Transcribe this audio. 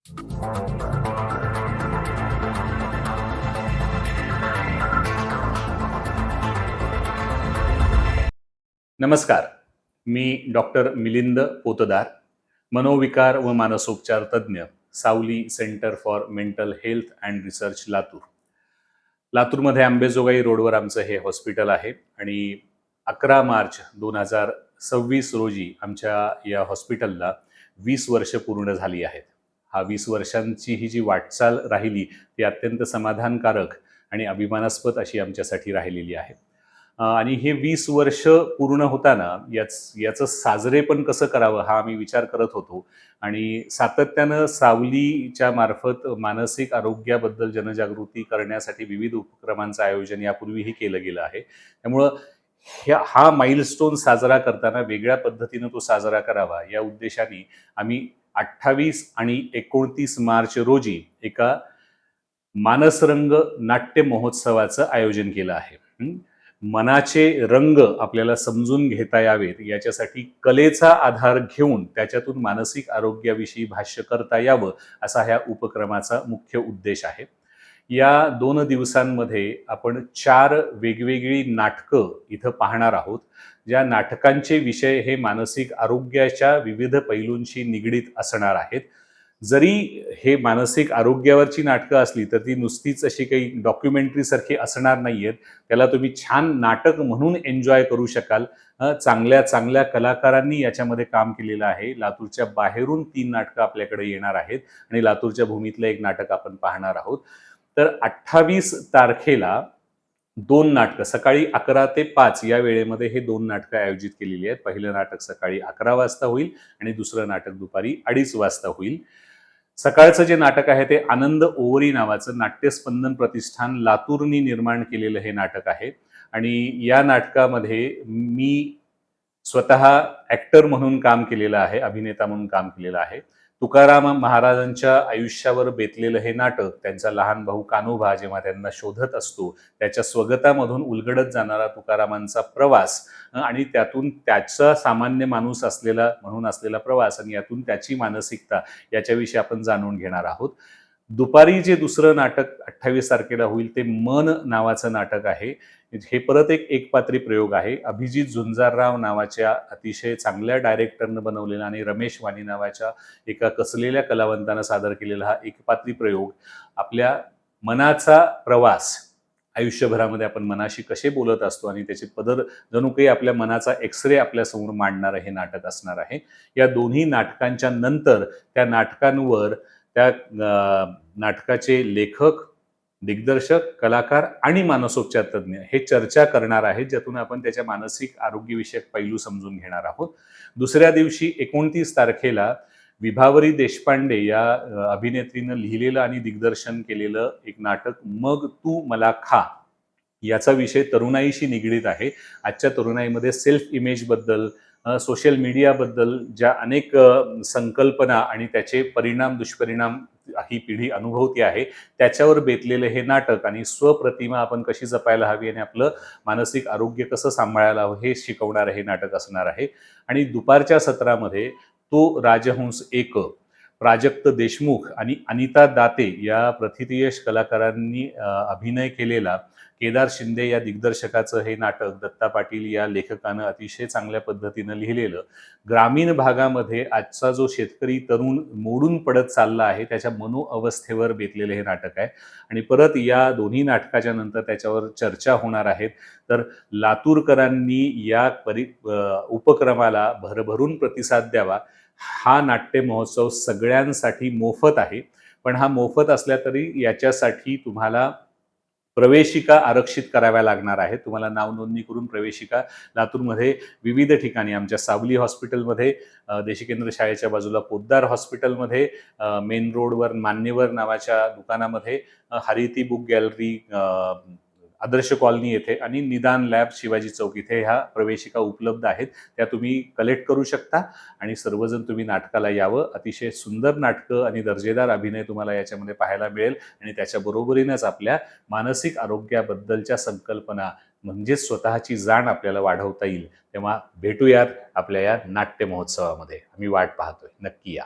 नमस्कार. मी डॉक्टर मिलिंद पोतदार, मनोविकार व मानसोपचार तज्ज्ञ, सावली centre for mental health and research, Latur. लातूरमध्ये अंबेजोगाई रोडवर आमचं हे हॉस्पिटल आहे आणि 11 मार्च 2026 रोजी आमच्या या हॉस्पिटलला 20 वर्ष पूर्ण झाली आहेत. हा 20 वर्षांची ही जी वाटचाल राहिली ती अत्यंत समाधानकारक आणि अभिमानास्पद अशी आमच्यासाठी राहिलेली आहे. आणि हे 20 वर्ष पूर्ण होताना याचं साजरेपण कसं करावं हा आम्ही विचार करत होतो आणि सातत्यानं सावलीच्या मार्फत मानसिक आरोग्याबद्दल जनजागृती करण्यासाठी विविध उपक्रमांचं आयोजन यापूर्वीही केलं गेलं आहे. त्यामुळं हा माइलस्टोन साजरा करताना वेगळ्या पद्धतीनं तो साजरा करावा या उद्देशाने आम्ही 28 आणि 29 मार्च रोजी एका मानसरंग नाट्य महोत्सवाचं आयोजन केलं आहे. मनाचे रंग आपल्याला समजून घेता यावेत याच्यासाठी कलेचा आधार घेऊन त्याच्यातून मानसिक आरोग्याविषयी भाष्य करता यावं असा ह्या उपक्रमाचा मुख्य उद्देश आहे. या 2 दिवसांमध्ये आपण 4 वेगवेगळी नाटकं इथं पाहणार आहोत. ज्या नाटकांचे विषय हे मानसिक आरोग्याच्या विविध पैलूंशी निगडीत असणार आहेत. जरी हे मानसिक आरोग्यावरची नाटकं असली तर ती नुसतीच अशी काही डॉक्युमेंटरी सारखी असणार नाहीयेत. त्याला तुम्ही छान नाटक म्हणून एन्जॉय करू शकाल. चांगल्या चांगल्या कलाकारांनी याच्यामध्ये काम केलेलं आहे. लातूरच्या बाहेरून 3 नाटकं आपल्याकडे येणार आहेत आणि लातूरच्या भूमीतलं एक नाटक आपण पाहणार आहोत. तर 28 तारखेला 2 नाटकं सकाळी 11 ते 5 या वेळेमध्ये हे 2 नाटकं आयोजित केलेली आहेत. पहिलं नाटक सकाळी 11 वाजता होईल आणि दुसरं नाटक दुपारी 2:30 वाजता होईल. सकाळचं जे नाटक आहे ते आनंद ओवरी नावाचं नाट्यस्पंदन प्रतिष्ठान लातूरनी निर्माण केलेलं हे नाटक आहे आणि या नाटकामध्ये मी स्वतः ॲक्टर म्हणून काम केलेलं आहे, अभिनेता म्हणून काम केलेलं आहे. तुकाराम महाराजांच्या आयुष्यावर बेतलेलं हे नाटक त्यांचा लहान भाऊ कान्होबा जेव्हा त्यांना शोधत असतो त्याच्या स्वगतामधून उलगडत जाणारा तुकारामांचा प्रवास आणि त्यातून त्याचा सामान्य माणूस असलेला प्रवास आणि यातून त्याची मानसिकता याच्याविषयी आपण जाणून घेणार आहोत. दुपारी जे दुसरं नाटक 28 तारखेला होईल ते मन नावाचं नाटक आहे. हे परत एक एकपात्री प्रयोग आहे. अभिजित झुंजारराव नावाच्या अतिशय चांगल्या डायरेक्टरनं बनवलेला आणि रमेश वाणी नावाच्या एका कसलेल्या कलावंतानं सादर केलेला हा एकपात्री प्रयोग आपल्या मनाचा प्रवास, आयुष्यभरामध्ये आपण मनाशी कसे बोलत असतो आणि त्याचे पदर जणू काही आपल्या मनाचा एक्सरे आपल्यासमोर मांडणारं हे नाटक असणार आहे. या दोन्ही नाटकांच्या नंतर त्या नाटकांवर त्या नाटकाचे लेखक, दिग्दर्शक, कलाकार आणि मानसोपचार तज्ज्ञ हे चर्चा करणार आहेत, ज्यातून आपण त्याच्या मानसिक आरोग्यविषयक पैलू समजून घेणार आहोत. दुसऱ्या दिवशी 29 तारखेला विभावरी देशपांडे या अभिनेत्रीनं लिहिलेलं आणि दिग्दर्शन केलेलं एक नाटक मग तू मला खा याचा विषय तरुणाईशी निगडीत आहे. आजच्या तरुणाईमध्ये सेल्फ इमेजबद्दल, सोशल मीडियाबद्दल ज्या अनेक संकल्पना आणि त्याचे परिणाम, दुष्परिणाम ही पिढी अनुभवती आहे त्याच्यावर बेतलेलं हे नाटक आणि स्वप्रतिमा आपण कशी जपायला हवी आणि आपलं मानसिक आरोग्य कसं सांभाळायला हवं हे शिकवणारं हे नाटक असणार आहे. आणि दुपारच्या सत्रामध्ये तो राजहंस एक, प्राजक्त देशमुख आणि अनिता दाते या प्रथितयश कलाकारांनी अभिनय केलेला केदार शिंदे या दिग्दर्शकाचं हे नाटक दत्ता पाटील या लेखकानं अतिशय चांगल्या पद्धतीनं लिहिलेलं, ग्रामीण भागामध्ये आजचा जो शेतकरी तरुण मोडून पडत चालला आहे त्याच्या मनोअवस्थेवर बेतलेलं हे नाटक आहे. आणि परत या दोन्ही नाटकाच्या नंतर त्याच्यावर चर्चा होणार आहेत. तर लातूरकरांनी या उपक्रमाला भरभरून प्रतिसाद द्यावा. हा नाट्य महोत्सव सगळ्यांसाठी मोफत आहे, पण हा मोफत असला तरी याच्यासाठी तुम्हाला प्रवेशिका आरक्षित कराव्या लागणार आहेत. तुम्हाला नाव नोंदणी करून प्रवेशिका लातूरमध्ये विविध ठिकाणी आमच्या सावली हॉस्पिटलमध्ये, देशिकेंद्र शाळेच्या बाजूला पोद्दार हॉस्पिटलमध्ये, मेन रोडवर मान्यवर नावाच्या दुकानामध्ये, हरिती बुक गॅलरी आदर्श कॉलनी येथे आणि निदान लॅब शिवाजी चौक इथे ह्या प्रवेशिका उपलब्ध आहेत. त्या तुम्ही कलेक्ट करू शकता आणि सर्वजण तुम्ही नाटकाला यावं. अतिशय सुंदर नाटकं आणि दर्जेदार अभिनय तुम्हाला याच्यामध्ये पाहायला मिळेल आणि त्याच्या बरोबरीनेच आपल्या मानसिक आरोग्याबद्दलच्या संकल्पना म्हणजेच स्वतःची जाण आपल्याला वाढवता येईल. तेव्हा भेटूयात आपल्या या नाट्य महोत्सवामध्ये. आम्ही वाट पाहतोय. नक्की या.